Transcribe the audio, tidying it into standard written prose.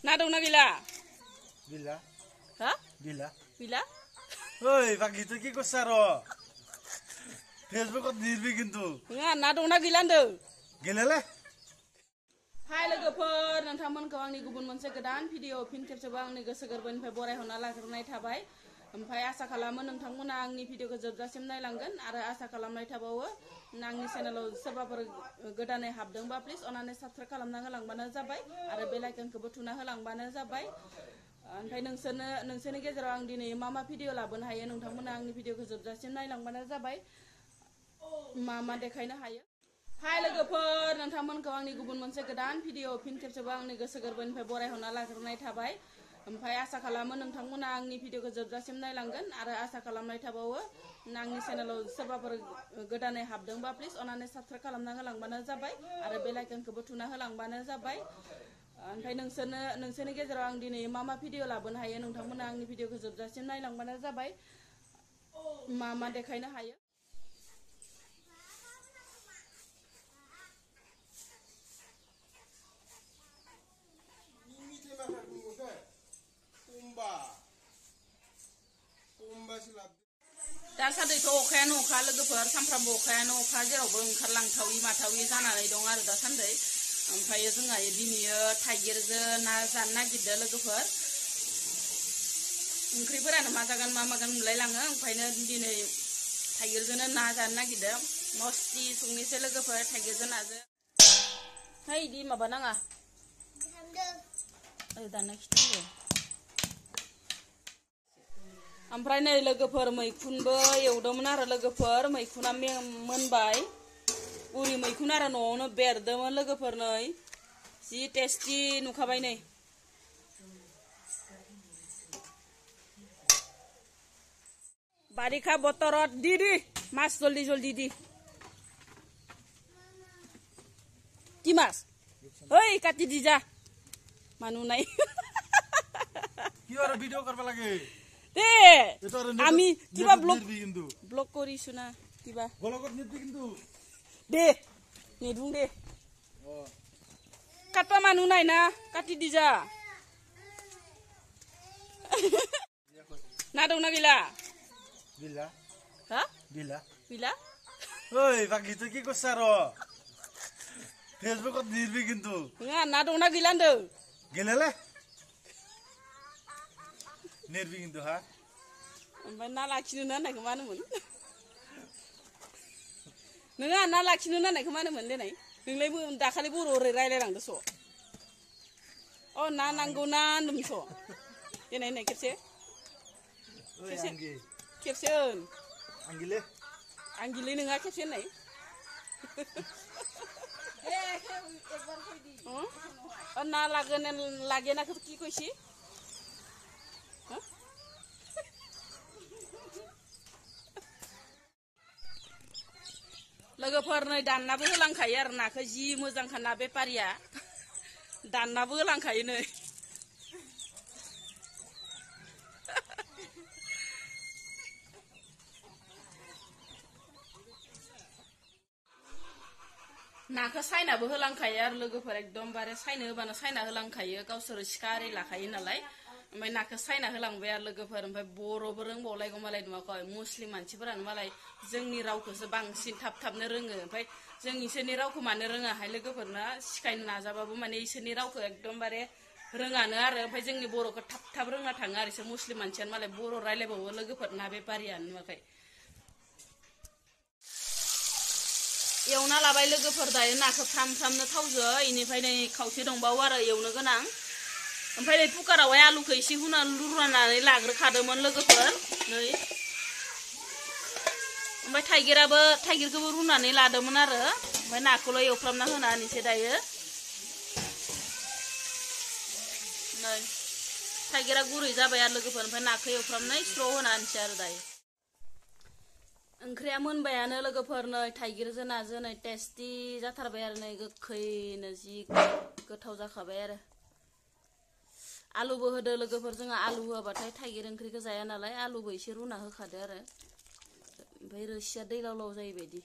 ना दंना गैला? गैला। हा? गैला। गैला? ओइ बाखिथ' কি করছ আর? ফেসবুকত দিবি কিন্তু। नङा ना दंना गैला होनदों? गैलाले। हाय लोगोफोर, नोंथांमोनखौ आंनि गुबुन मोनसे गोदान भिडिअ फिन खेबसेबो आंनि गोसो गोरबोनिफ्राय बरायहरना लाग्रोनाय थाबाय। ओमफ्राय आसा खालामो नोंथांमोना आंनि भिडिअखौ जोबजासिम नायलांगोन आरो आसा खालामनाय थाबावो आंनि चेनेलाव सोरबाफोर गोदानै हाबदोंबा प्लिज अननानै साबस्क्राइब खालामना होलांबानो जाबाय आरो बेल आइकनखौबो थुना होलांबानो जाबाय। ओमफ्राय नोंसोरनि गेजेराव आं दिनै मा भिडिअ लाबोनो हायो नोंथांमोना आंनि भिडिअखौ जोबजासिम नायलांबानो जाबाय मा देखायनो हायो। हाय लोगोफोर, नोंथांमोनखौ आंनि गुबुन मोनसे गोदान भिडिअ फिन खेबसेबो आंनि गोसो गोरबोनिफ्राय बरायहरना लाग्रोनाय थाबाय। ओमफ्राय आसा खालामो नोंथांमोना आंनि भिडिअखौ जोबजासिम नायलांगोन आरो आसा खालामनाय थाबावो आंनि चेनेलाव सोरबाफोर गोदानै हाबदोंबा प्लिज अननानै साबस्क्राइब खालामना होलांबानो जाबाय आरो बेल आइकनखौबो थुना होलांबानो जाबाय। ओमफ्राय नोंसोरनि गेजेराव आं दिनै मा भिडिअ लाबोनो हायो नोंथांमोना आंनि भिडिअखौ जोबजासिम नायलांबानो जाबाय मा देखायनो हायो। दासान्दिथ' अखायानो अखा लोगोफोर, सानफ्रामबो अखायानो अखा, जेरावबो ओंखारलांथावि माथावि जानानै दं आरो दासान्दि। ओमफ्राय जोंहा दिनैयो थाइगिरजों ना जानो नागिरदों लोगोफोर। ओंख्रिफोरानो मा जागोन मा मागोन मोनलायलाङो, ओंखायनो दिनै थाइगिरजोंनो ना जानो नागिरदों। मस्ति संनोसै लोगोफोर थाइगिरजों नाजों। है इदि माबा नाङा दाना खिथायो। ओमफ्राय नै लोगोफोर मैखुनबो एवदोंमोन आरो लोगोफोर, मैखुना मोनबाय। उरि मैखुन आरो न'आवनो बेरदोंमोन लोगोफोर, नै जि टेस्टि नुखाबाय नै। बारिखा बतरत दि माছ जल्दी दि। কি মাছ? ওই কাটি দি যা মানুহ নাই। কি আৰু ভিডিঅ' কৰিব লাগে দে আমি কিবা ব্লগ কৰিছো না কিবা ব্লগত নিদি কিন্তু দে নিদুং দে কাটবা মানুহ নাই না, কাটি দি যা। ना दंना गैला? गैला। हा? गैला। गैला? ओइ बाखिथ' কি করছ আর? ফেসবুকত দিবি কিন্তু। नङा ना दंना गैला होनदों? गैलाले। नेरबि কিন্তু हा। ओमफ्राय ना लाखिनो होननायखौ मा होनोमोन? नोङा ना लाखिनो होननायखौ मा होनोमोन देनाय? नोंलाय दाखालि बर' ओरै रायलायलांदोस'। अ ना नांगौ ना होनदोंमोनस'। देनाय होननाय खेबसे खेबसे होन। आंगिले नोङा खेबसे होननाय। ना লাগে না কি কইছি? लोगोफोर नै दाननाबो होलांखायो आरो नाखौ, जि मोजांखा ना बेफारिया दाननाबो होलांखायो नै। नाखौ सायनाबो होलांखायो आरो लोगोफोर, एकदमबारे सायनो होबानो सायना होलांखायो, गावसोर सिखा आरि लाखायो नालाय। ओमफ्राय नाखौ सायना होलांबाय आरो लोगोफोर। ओमफ्राय बर'बो रोंबावलायगौ मालाय नुवाखै, मुस्लिम मानसिफोरानो मालाय जोंनि रावखौसो बांसिन थाबनो रोङो। ओमफ्राय जों इसोरनि रावखौ मानो रोङाहाय लोगोफोरना, सिखायनो नाजाबाबो माने इसोरनि रावखौ एकदमबारे रोङानो आरो। ओमफ्राय जोंनि बर'खौ थाब रोङा थाङो आरो, इसोर मुस्लिम मानसियानो मालाय बर' रायलायबावो लोगोफोर, ना बेफारियानो नुवाखै। एवना लाबाय लोगोफोर, दायो नाखौ फ्रामनो थावजों। इनिफ्राय नै खावसे दंबावो आरो एवनो गोनां। ओमफ्राय नै कुकारावहाय आलुखौ एसे रुनानै लाग्रोखादोंमोन लोगोफोर नै। ओमफ्राय थाइगिरखौबो रुनानै लादोंमोन आरो। ओमफ्राय नाखौल' एवफ्रामना होना होनोसै दायो नै। थाइगिरा गुरै जाबाय आरो लोगोफोर, ओमफ्राय नाखौ एवफ्रामनाय स्र' होना होनोसै आरो दायो। ओंख्रिया मोनबायानो लोगोफोर, नै थाइगिरजों नाजों नै टेस्टि जाथारबाय आरो नै, गोखैनो जि गोथाव जाखाबाय आरो। आलुबो होदो लोगोफोर, जोंहा आलु होआबाथाय थाइगिर ओंख्रिखौ जाया नालाय, आलुबो एसे रुना होखादो आरो। ओमफ्राय रोसिया दैलाव जायो बायदि।